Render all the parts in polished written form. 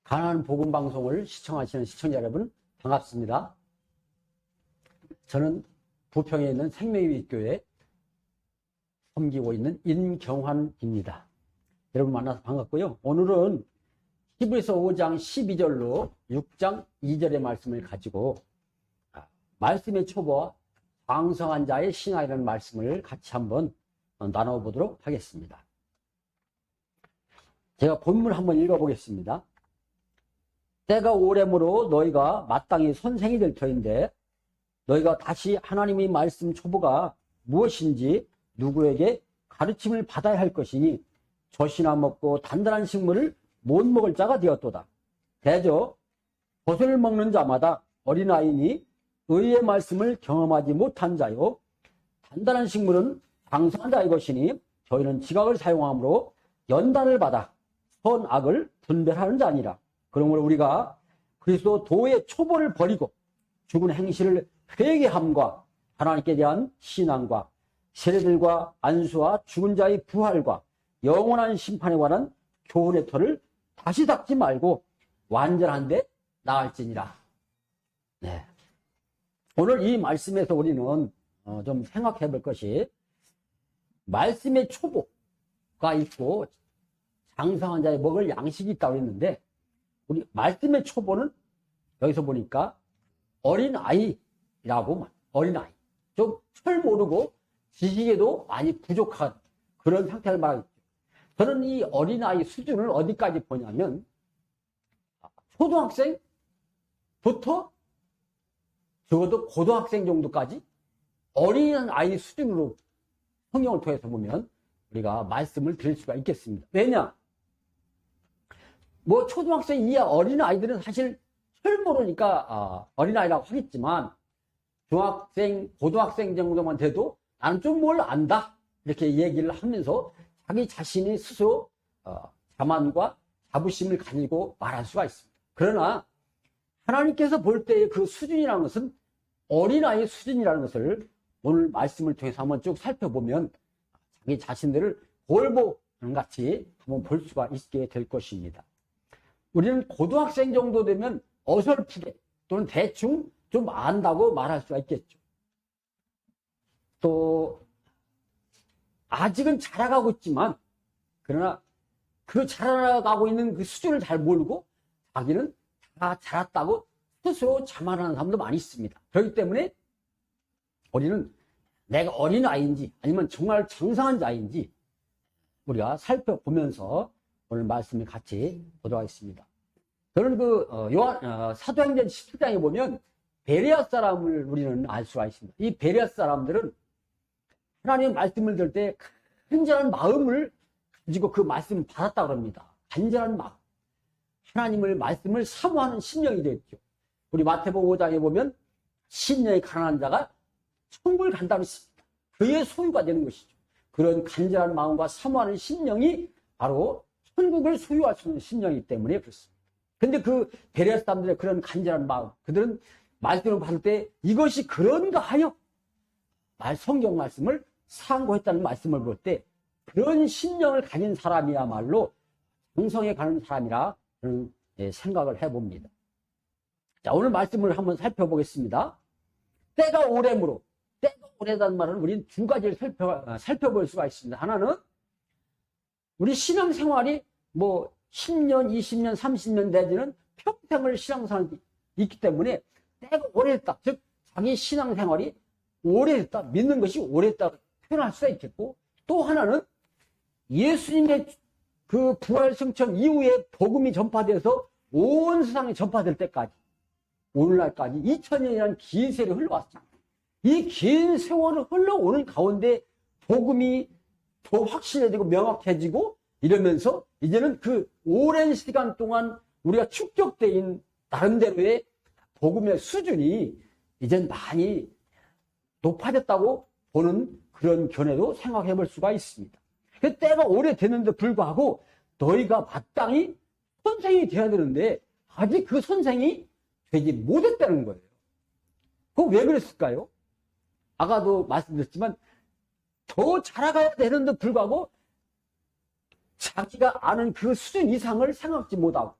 가나안 복음 방송을 시청하시는 시청자 여러분 반갑습니다. 저는 부평에 있는 생명의교회 섬기고 있는 임경환입니다. 여러분 만나서 반갑고요. 오늘은 히브리서 5장 12절로 6장 2절의 말씀을 가지고 말씀의 초보와 왕성한 자의 신앙이라는 말씀을 같이 한번 나눠보도록 하겠습니다. 제가 본문 한번 읽어보겠습니다. 때가 오래므로 너희가 마땅히 선생이 될 터인데 너희가 다시 하나님의 말씀 초보가 무엇인지 누구에게 가르침을 받아야 할 것이니 젖이나 먹고 단단한 식물을 못 먹을 자가 되었도다. 대저 젖을 먹는 자마다 어린아이니 의의 말씀을 경험하지 못한 자요 단단한 식물은 장성한 자의 것이니 저희는 지각을 사용함으로 연단을 받아 선악을 분별하는 자니라. 그러므로 우리가 그리스도 도의 초보를 버리고 죽은 행실을 회개함과 하나님께 대한 신앙과 세례들과 안수와 죽은 자의 부활과 영원한 심판에 관한 교훈의 터를 다시 닦지 말고 완전한데 나을지니라. 네. 오늘 이 말씀에서 우리는 좀 생각해 볼 것이 말씀의 초보가 있고 장성한 자의 먹을 양식이 있다고 했는데 우리 말씀의 초보는 여기서 보니까 어린아이라고 어린아이 좀 철 모르고 지식에도 많이 부족한 그런 상태를 말하겠죠. 저는 이 어린아이 수준을 어디까지 보냐면 초등학생부터 적어도 고등학생 정도까지 어린아이 수준으로 성경을 통해서 보면 우리가 말씀을 드릴 수가 있겠습니다. 왜냐? 뭐 초등학생 이하 어린아이들은 사실 철 모르니까 어린아이라고 하겠지만 중학생, 고등학생 정도만 돼도 나는 좀 뭘 안다 이렇게 얘기를 하면서 자기 자신이 스스로 자만과 자부심을 가지고 말할 수가 있습니다. 그러나 하나님께서 볼 때의 그 수준이라는 것은 어린아이의 수준이라는 것을 오늘 말씀을 통해서 한번 쭉 살펴보면 자기 자신들을 골보는 같이 한번 볼 수가 있게 될 것입니다. 우리는 고등학생 정도 되면 어설프게 또는 대충 좀 안다고 말할 수가 있겠죠. 또 아직은 자라가고 있지만 그러나 그 자라가고 있는 그 수준을 잘 모르고 자기는 다 자랐다고 스스로 자만하는 사람도 많이 있습니다. 그렇기 때문에 우리는 내가 어린아이인지 아니면 정말 장성한 자인지 우리가 살펴보면서 오늘 말씀을 같이 보도록 하겠습니다. 저는 사도행전 17장에 보면 베레아 사람을 우리는 알 수가 있습니다. 이 베레아 사람들은 하나님의 말씀을 들을 때 간절한 마음을 가지고 그 말씀을 받았다고 합니다. 간절한 마음. 하나님의 말씀을 사모하는 심령이 되었죠. 우리 마태복음 5장에 보면 심령이 가난한 자가 천국을 간다고 했습니다. 그의 소유가 되는 것이죠. 그런 간절한 마음과 사모하는 심령이 바로 천국을 소유할 수 있는 심령이기 때문에 그렇습니다. 근데 그 베레아 사람들의 그런 간절한 마음, 그들은 말씀을 받을 때 이것이 그런가 하여 성경 말씀을 상고했다는 말씀을 볼 때 그런 심령을 가진 사람이야말로 정성에 가는 사람이라 저는 생각을 해봅니다. 자, 오늘 말씀을 한번 살펴보겠습니다. 때가 오래므로, 때가 오래다는 말은 우리는 두 가지를 살펴볼 수가 있습니다. 하나는 우리 신앙생활이 뭐 10년, 20년, 30년 내지는 평생을 신앙생활이 있기 때문에 때가 오래됐다. 즉, 자기 신앙생활이 오래됐다. 믿는 것이 오래됐다. 표현할 수가 있겠고, 또 하나는 예수님의 그 부활 승천 이후에 복음이 전파돼서 온 세상에 전파될 때까지, 오늘날까지 2000년이라는 긴 세월이 흘러왔습니다. 이 긴 세월을 흘러오는 가운데 복음이 더 확실해지고 명확해지고 이러면서 이제는 그 오랜 시간 동안 우리가 축적되어 있는 나름대로의 복음의 수준이 이젠 많이 높아졌다고 보는 그런 견해도 생각해 볼 수가 있습니다. 그 때가 오래됐는데 불구하고 너희가 마땅히 선생이 되어야 되는데 아직 그 선생이 되지 못했다는 거예요. 그거 왜 그랬을까요? 아까도 말씀드렸지만 더 자라가야 되는데 불구하고 자기가 아는 그 수준 이상을 생각지 못하고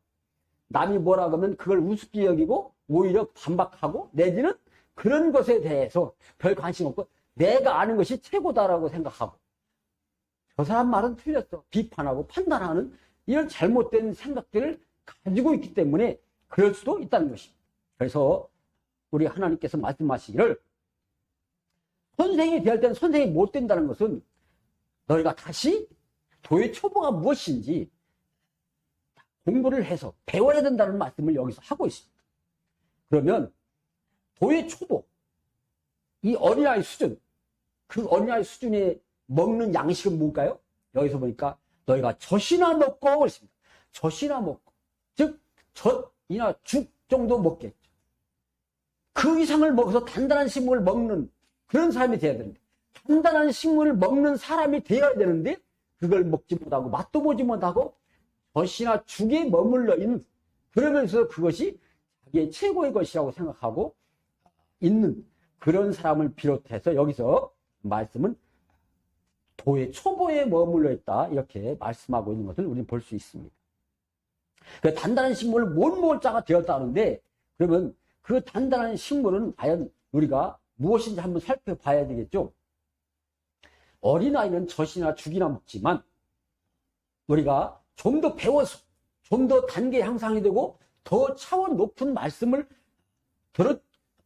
남이 뭐라 그러면 그걸 우습게 여기고 오히려 반박하고 내지는 그런 것에 대해서 별 관심 없고 내가 아는 것이 최고다라고 생각하고 저 사람 말은 틀렸어. 비판하고 판단하는 이런 잘못된 생각들을 가지고 있기 때문에 그럴 수도 있다는 것입니다. 그래서 우리 하나님께서 말씀하시기를 선생이 대할 때는 선생이 못 된다는 것은 너희가 다시 도의 초보가 무엇인지 공부를 해서 배워야 된다는 말씀을 여기서 하고 있습니다. 그러면 도의 초보, 이 어린아이 수준, 그 어린아이 수준에 먹는 양식은 뭘까요? 여기서 보니까 너희가 젖이나 먹고 그랬습니다. 젖이나 먹고, 즉 젖이나 죽 정도 먹겠죠. 그 이상을 먹어서 단단한 식물을 먹는 그런 사람이 되어야 되는데 단단한 식물을 먹는 사람이 되어야 되는데 그걸 먹지 못하고 맛도 보지 못하고 젖이나 죽에 머물러 있는 그러면서 그것이 자기의 최고의 것이라고 생각하고 있는 그런 사람을 비롯해서 여기서 말씀은 도의 초보에 머물러 있다 이렇게 말씀하고 있는 것을 우리는 볼 수 있습니다. 그 단단한 식물을 못 먹을 자가 되었다 하는데 그러면 그 단단한 식물은 과연 우리가 무엇인지 한번 살펴봐야 되겠죠. 어린아이는 젖이나 죽이나 먹지만 우리가 좀 더 배워서 좀 더 단계 향상이 되고 더 차원 높은 말씀을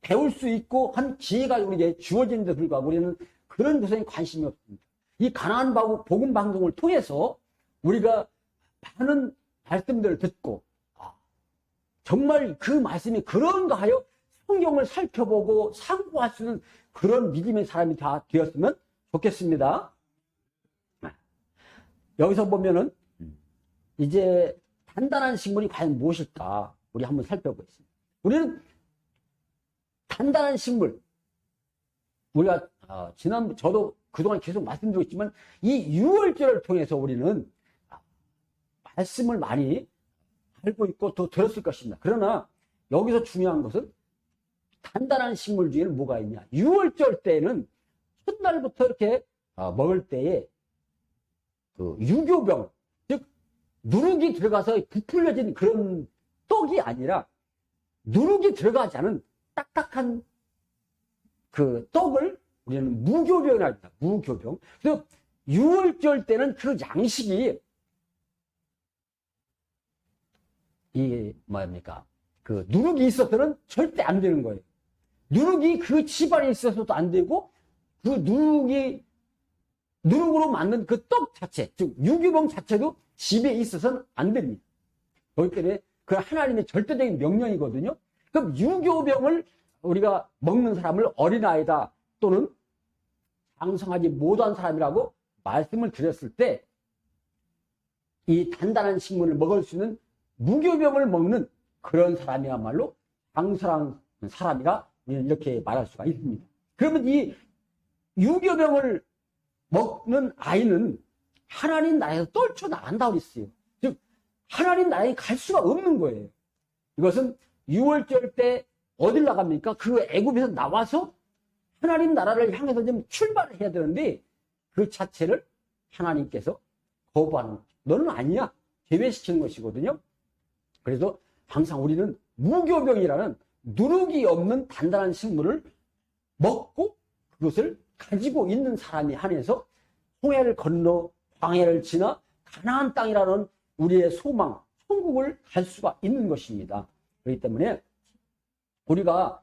배울 수 있고 한 기회가 우리에게 주어지는데 불구하고 우리는 그런 것에 관심이 없습니다. 이 가나안 복음 방송을 통해서 우리가 많은 말씀들을 듣고 정말 그 말씀이 그런가 하여 성경을 살펴보고 상고할 수 있는 그런 믿음의 사람이 다 되었으면 좋겠습니다. 여기서 보면은 이제 단단한 식물이 과연 무엇일까 우리 한번 살펴보겠습니다. 우리는 단단한 식물, 우리가 저도 그동안 계속 말씀드리고 있지만 이 6월절을 통해서 우리는 말씀을 많이 알고 있고 또 들었을 것입니다. 그러나 여기서 중요한 것은 단단한 식물 중에는 뭐가 있냐. 6월절 때는 첫날부터 이렇게 먹을 때에 그 유교병, 즉 누룩이 들어가서 부풀려진 그런 떡이 아니라 누룩이 들어가지 않은 딱딱한 그 떡을 우리는 무교병이라고 합니다. 무교병. 그래서 6월절 때는 그 양식이 이게 뭐입니까? 그 누룩이 있어서는 절대 안 되는 거예요. 누룩이 그 집안에 있어서도 안 되고 그 누룩으로 만든 그 떡 자체, 즉 유교병 자체도 집에 있어서는 안 됩니다. 그렇기 때문에 그 하나님의 절대적인 명령이거든요. 그럼 유교병을 우리가 먹는 사람을 어린아이다 또는 장성하지 못한 사람이라고 말씀을 드렸을 때 이 단단한 식물을 먹을 수 있는 무교병을 먹는 그런 사람이야말로 장성한 사람이라 우리는 이렇게 말할 수가 있습니다. 그러면 이 유교병을 먹는 아이는 하나님 나라에서 떨쳐나간다고 그랬어요. 즉 하나님 나라에 갈 수가 없는 거예요. 이것은 6월절 때 어딜 나갑니까? 그 애굽에서 나와서 하나님 나라를 향해서 좀 출발을 해야 되는데 그 자체를 하나님께서 거부하는 거죠. 너는 아니야. 제외시키는 것이거든요. 그래서 항상 우리는 무교병이라는 누룩이 없는 단단한 식물을 먹고 그것을 가지고 있는 사람이 한해서 홍해를 건너 광해를 지나 가나안 땅이라는 우리의 소망, 천국을 갈 수가 있는 것입니다. 그렇기 때문에 우리가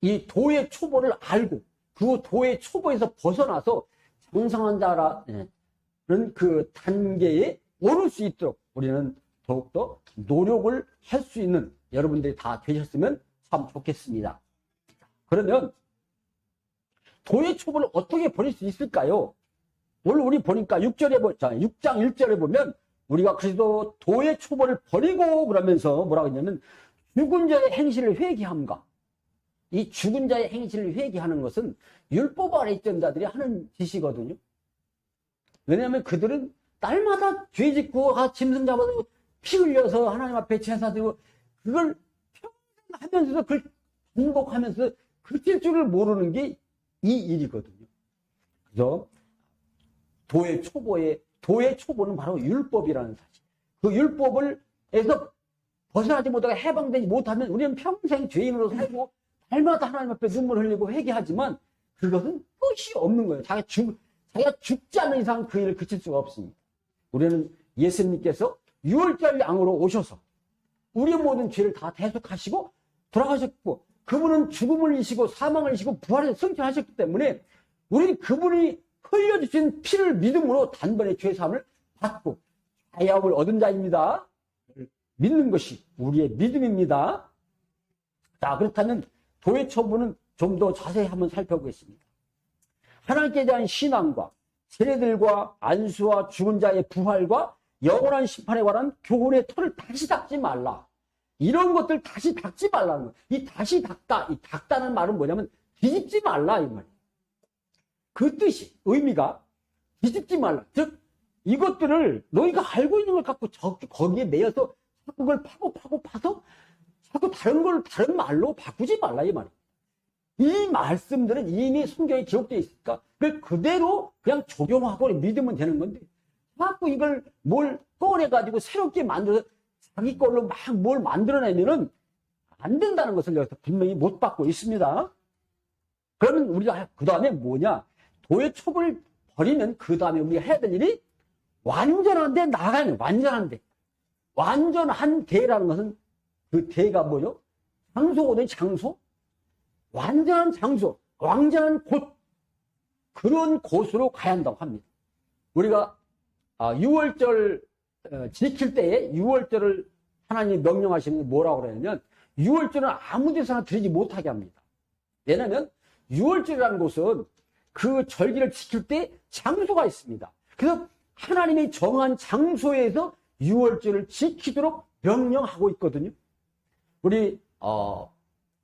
이 도의 초보를 알고 그 도의 초보에서 벗어나서 장성한 자라는 그 단계에 오를 수 있도록 우리는 더욱더 노력을 할 수 있는 여러분들이 다 되셨으면 참 좋겠습니다. 그러면 도의 초보를 어떻게 버릴 수 있을까요? 오늘 우리 보니까 6장 1절에 보면 우리가 그래도 도의 초보를 버리고 그러면서 뭐라고 했냐면 죽은 자의 행실을 회개함과 이 죽은 자의 행실을 회개하는 것은 율법 아래 있던 자들이 하는 짓이거든요. 왜냐하면 그들은 날마다 죄 짓고 짐승 잡아서 피 흘려서 하나님 앞에 제사 드리고 그걸 평생 하면서도 그걸 반복하면서 그칠 줄을 모르는 게 이 일이거든요. 그래서 도의 초보는 바로 율법이라는 사실. 그 율법에서 벗어나지 못하고 해방되지 못하면 우리는 평생 죄인으로 살고 날마다 하나님 앞에 눈물 흘리고 회개하지만 그것은 끝이 없는 거예요. 자기가 죽지 않는 이상 그 일을 그칠 수가 없습니다. 우리는 예수님께서 유월절 양으로 오셔서 우리의 모든 죄를 다 대속하시고 돌아가셨고 그분은 죽음을 이기시고 사망을 이기시고 부활해서 승천하셨기 때문에 우리는 그분이 흘려주신 피를 믿음으로 단번에 죄사함을 받고 자유함을 얻은 자입니다. 믿는 것이 우리의 믿음입니다. 자, 그렇다면 도의 처분은 좀 더 자세히 한번 살펴보겠습니다. 하나님께 대한 신앙과 세례들과 안수와 죽은 자의 부활과 영원한 심판에 관한 교훈의 틀을 다시 닦지 말라. 이런 것들 다시 닦지 말라는 거예요. 이 다시 닦다, 이 닦다는 말은 뭐냐면 뒤집지 말라 이 말이에요. 그 뜻이, 의미가 뒤집지 말라. 즉 이것들을 너희가 알고 있는 걸 갖고 거기에 매여서 자꾸 그걸 파서 자꾸 다른 말로 바꾸지 말라 이 말이에요. 이 말씀들은 이미 성경에 기록되어 있으니까 그걸 그대로 그냥 적용하고 믿으면 되는 건데 자꾸 이걸 뭘 꺼내가지고 새롭게 만들어서 자기 걸로 막 뭘 만들어내면은 안 된다는 것을 여기서 분명히 못 받고 있습니다. 그러면 우리가 그 다음에 뭐냐? 도의 첩을 버리면 그 다음에 우리가 해야 될 일이 완전한 데 나가는 완전한 데. 완전한 데라는 것은 그 데가 뭐죠? 장소거든요, 장소. 완전한 장소, 완전한 곳. 그런 곳으로 가야 한다고 합니다. 우리가 6월절 지킬 때에 6월절을 하나님이 명령하시는 게 뭐라고 그러냐면 6월절은 아무 데서나 드리지 못하게 합니다. 왜냐하면 6월절이라는 곳은 그 절기를 지킬 때 장소가 있습니다. 그래서 하나님이 정한 장소에서 6월절을 지키도록 명령하고 있거든요. 우리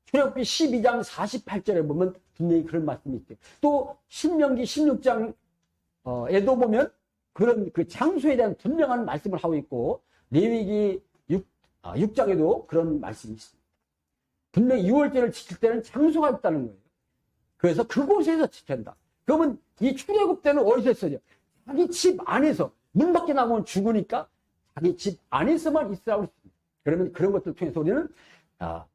출애굽기 12장 48절에 보면 분명히 그런 말씀이 있대요. 또 신명기 16장에도 보면 그런 그 장소에 대한 분명한 말씀을 하고 있고 레위기 6장에도 그런 말씀이 있습니다. 분명히 6월절을 지킬 때는 장소가 있다는 거예요. 그래서 그곳에서 지킨다. 그러면 이 출애굽 때는 어디서 했어요? 자기 집 안에서 문 밖에 나가면 죽으니까 자기 집 안에서만 있으라고 했습니다. 그러면 그런 것들을 통해서 우리는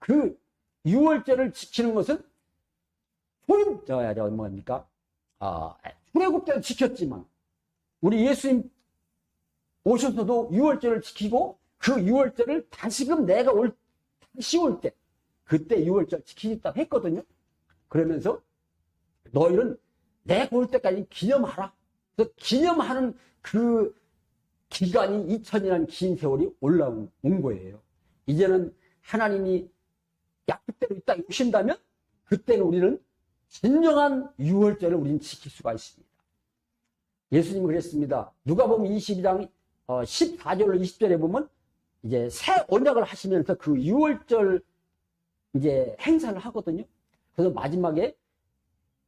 그 6월절을 지키는 것은 뭡니까? 출애굽 때는 지켰지만 우리 예수님 오셔서도 6월절을 지키고 그 6월절을 다시금 내가 다시 올 때 그때 6월절 지키겠다고 했거든요. 그러면서 너희는 내가 올 때까지 기념하라. 그래서 기념하는 그 기간이 2000이라는 긴 세월이 올라온 거예요. 이제는 하나님이 약속대로 이 땅에 오신다면 그때는 우리는 진정한 6월절을 우리는 지킬 수가 있습니다. 예수님이 그랬습니다. 누가복음 22장 14절로 20절에 보면 이제 새 언약을 하시면서 그 6월절 이제 행사를 하거든요. 그래서 마지막에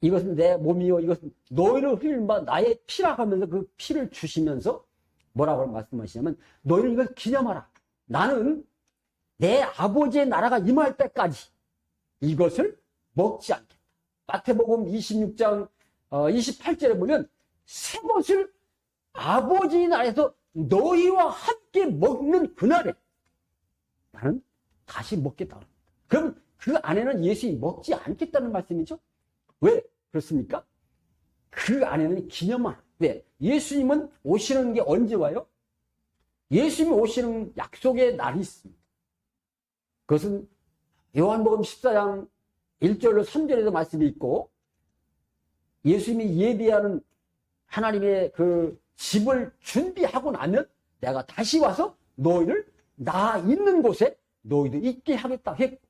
이것은 내 몸이요, 이것은 너희를 흘린 바 나의 피라 하면서 그 피를 주시면서 뭐라고 말씀하시냐면 너희는 이걸 기념하라. 나는 내 아버지의 나라가 임할 때까지 이것을 먹지 않겠다. 마태복음 26장 28절에 보면 새 것을 아버지의 나라에서 너희와 함께 먹는 그날에 나는 다시 먹겠다. 그럼 그 안에는 예수님이 먹지 않겠다는 말씀이죠. 왜 그렇습니까? 그 안에는 기념하라. 왜? 예수님은 오시는 게 언제 와요? 예수님이 오시는 약속의 날이 있습니다. 그것은 요한복음 14장 1절로 3절에도 말씀이 있고 예수님이 예비하는 하나님의 그 집을 준비하고 나면 내가 다시 와서 너희를 나 있는 곳에 너희도 있게 하겠다 했고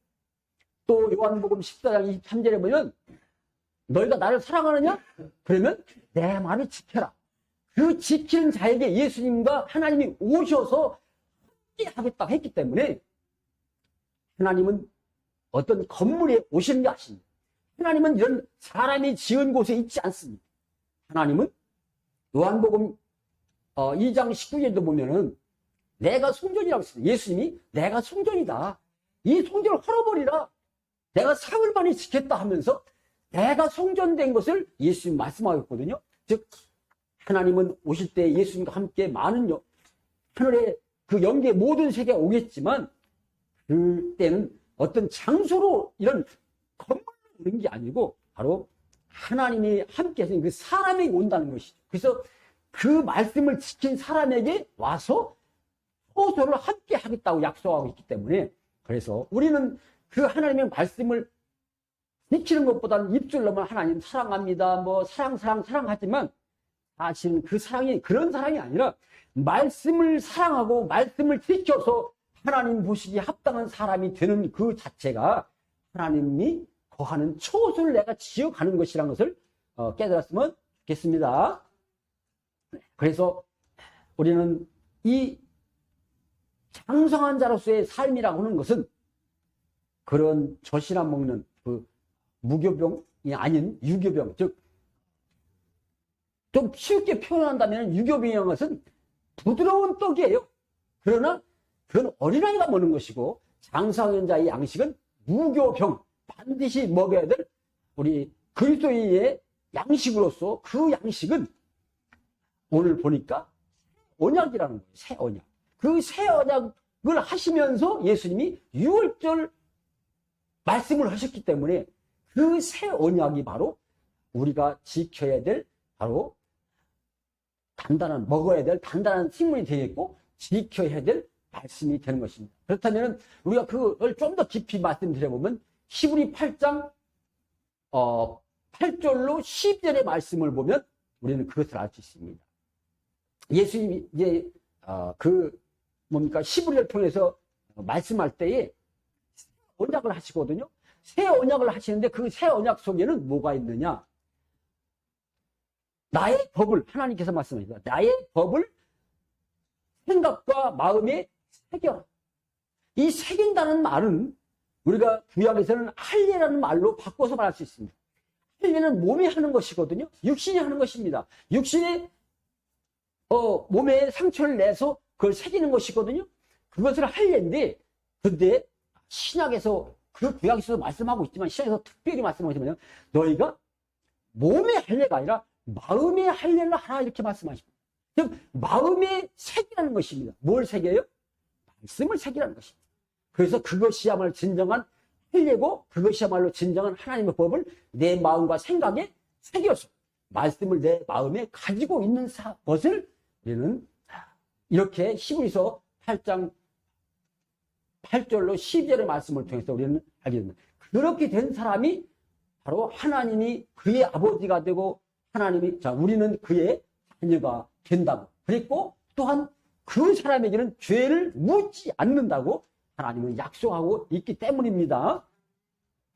또 요한복음 14장 23절에 보면 너희가 나를 사랑하느냐? 그러면 내 말을 지켜라. 그 지키는 자에게 예수님과 하나님이 오셔서 함께 하겠다 했기 때문에 하나님은 어떤 건물에 오시는 게 아닙니다. 하나님은 이런 사람이 지은 곳에 있지 않습니다. 하나님은 요한복음 2장 19절도 보면은 내가 성전이라고 했습니다. 예수님이 내가 성전이다. 이 성전을 헐어버리라. 내가 사흘 만에 지켰다 하면서 내가 성전된 것을 예수님 말씀하셨거든요. 즉 하나님은 오실 때 예수님과 함께 많은 하늘의 그 영계 모든 세계가 오겠지만 그때는 어떤 장소로 이런 건물로 오는 게 아니고 바로 하나님이 함께 하신 그 사람에게 온다는 것이죠. 그래서 그 말씀을 지킨 사람에게 와서 호소를 함께 하겠다고 약속하고 있기 때문에, 그래서 우리는 그 하나님의 말씀을 지키는 것보다는 입술로만 하나님 사랑합니다, 뭐 사랑하지만 사실은 그 사랑이 그런 사랑이 아니라 말씀을 사랑하고 말씀을 지켜서 하나님 보시기에 합당한 사람이 되는 그 자체가 하나님이 거하는 초소를 내가 지어가는 것이라는 것을 깨달았으면 좋겠습니다. 그래서 우리는 이 장성한 자로서의 삶이라고 하는 것은 그런 젖이나 먹는 그 무교병이 아닌 유교병, 즉 좀 쉽게 표현한다면 유교병이라는 것은 부드러운 떡이에요. 그러나 그건 어린아이가 먹는 것이고, 장성한 자의 양식은 무교병, 반드시 먹어야 될 우리 그리스도인의 양식으로서 그 양식은 오늘 보니까 언약이라는 거예요. 새 언약. 그 새 언약을 하시면서 예수님이 6월절 말씀을 하셨기 때문에 그 새 언약이 바로 우리가 지켜야 될 바로 먹어야 될 단단한 식물이 되겠고 지켜야 될 말씀이 되는 것입니다. 그렇다면 우리가 그걸 좀 더 깊이 말씀드려보면 히브리 8장 8절로 10절의 말씀을 보면 우리는 그것을 알 수 있습니다. 예수님이 이제 히브리를 통해서 말씀할 때에 새 언약을 하시거든요. 새 언약을 하시는데 그 새 언약 속에는 뭐가 있느냐? 나의 법을, 하나님께서 말씀하십니다. 나의 법을 생각과 마음에 새겨라. 이 새긴다는 말은 우리가 구약에서는 할례라는 말로 바꿔서 말할 수 있습니다. 할례는 몸이 하는 것이거든요. 육신이 하는 것입니다. 육신이 몸에 상처를 내서 그걸 새기는 것이거든요. 그것을 할례인데, 근데 신약에서 그 구약에서도 말씀하고 있지만 신약에서 특별히 말씀하고 있지만 너희가 몸의 할례가 아니라 마음의 할례를 하라, 이렇게 말씀하십니다. 즉 마음의 색이라는 것입니다. 뭘 새겨요? 말씀을 새기라는 것입니다. 그래서 그것이야말로 진정한 할례고, 그것이야말로 진정한 하나님의 법을 내 마음과 생각에 새겨서 말씀을 내 마음에 가지고 있는 것을 우리는 이렇게 히브리서 8장 8절로 10절의 말씀을 통해서 우리는 알게 됩니다. 그렇게 된 사람이 바로 하나님이 그의 아버지가 되고 우리는 그의 자녀가 된다고. 그랬고 또한 그 사람에게는 죄를 묻지 않는다고 하나님은 약속하고 있기 때문입니다.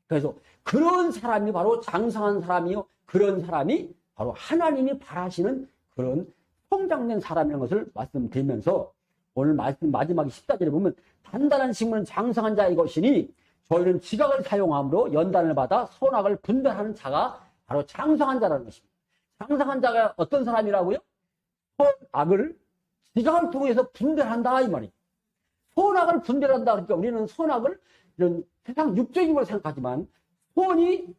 그래서 그런 사람이 바로 장성한 사람이요, 그런 사람이 바로 하나님이 바라시는 그런 성장된 사람이라는 것을 말씀드리면서 오늘 말씀 마지막 14절에 보면 단단한 식물은 장성한 자의 것이니 저희는 지각을 사용함으로 연단을 받아 선악을 분별하는 자가 바로 장성한 자라는 것입니다. 장성한 자가 어떤 사람이라고요? 선악을 지각을 통해서 분별한다, 이 말이에요. 선악을 분별한다. 그러니까 우리는 선악을 이런 세상 육적인 걸 생각하지만 선이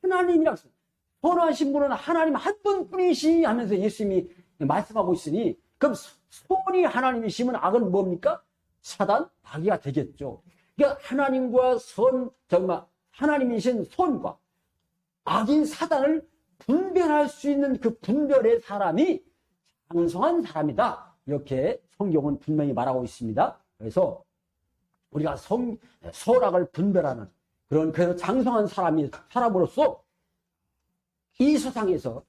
하나님이라고 했습니다. 선하신 분은 하나님 한 분뿐이시 하면서 예수님이 말씀하고 있으니, 그럼 선이 하나님이시면 악은 뭡니까? 사단, 마귀가 되겠죠. 그러니까 하나님과 하나님이신 선과 악인 사단을 분별할 수 있는 그 분별의 사람이 장성한 사람이다, 이렇게 성경은 분명히 말하고 있습니다. 그래서 우리가 선악을 분별하는 그래서 장성한 사람으로서 이 세상에서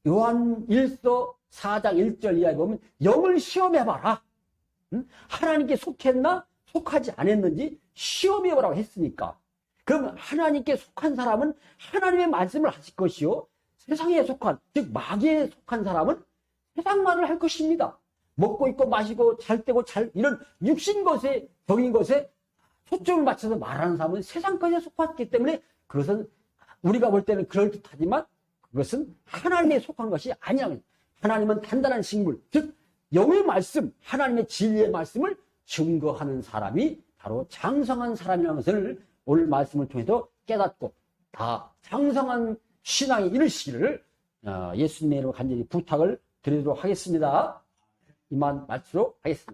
요한 1서 4장 1절 이하에 보면 영을 시험해봐라. 하나님께 속했나 속하지 않았는지 시험해보라고 했으니까, 그러면 하나님께 속한 사람은 하나님의 말씀을 하실 것이요, 세상에 속한, 즉 마귀에 속한 사람은 세상 말을 할 것입니다. 먹고 있고 마시고 잘 때고 이런 육신 것에, 적인 것에 초점을 맞춰서 말하는 사람은 세상 것에 속았기 때문에 그것은 우리가 볼 때는 그럴듯하지만 그것은 하나님에 속한 것이 아니라, 하나님은 단단한 식물, 즉 영의 말씀, 하나님의 진리의 말씀을 증거하는 사람이 바로 장성한 사람이라는 것을 오늘 말씀을 통해서 깨닫고 다 장성한 신앙이 이르시기를 예수님의 이름으로 간절히 부탁을 드리도록 하겠습니다. 이만 마치도록 하겠습니다.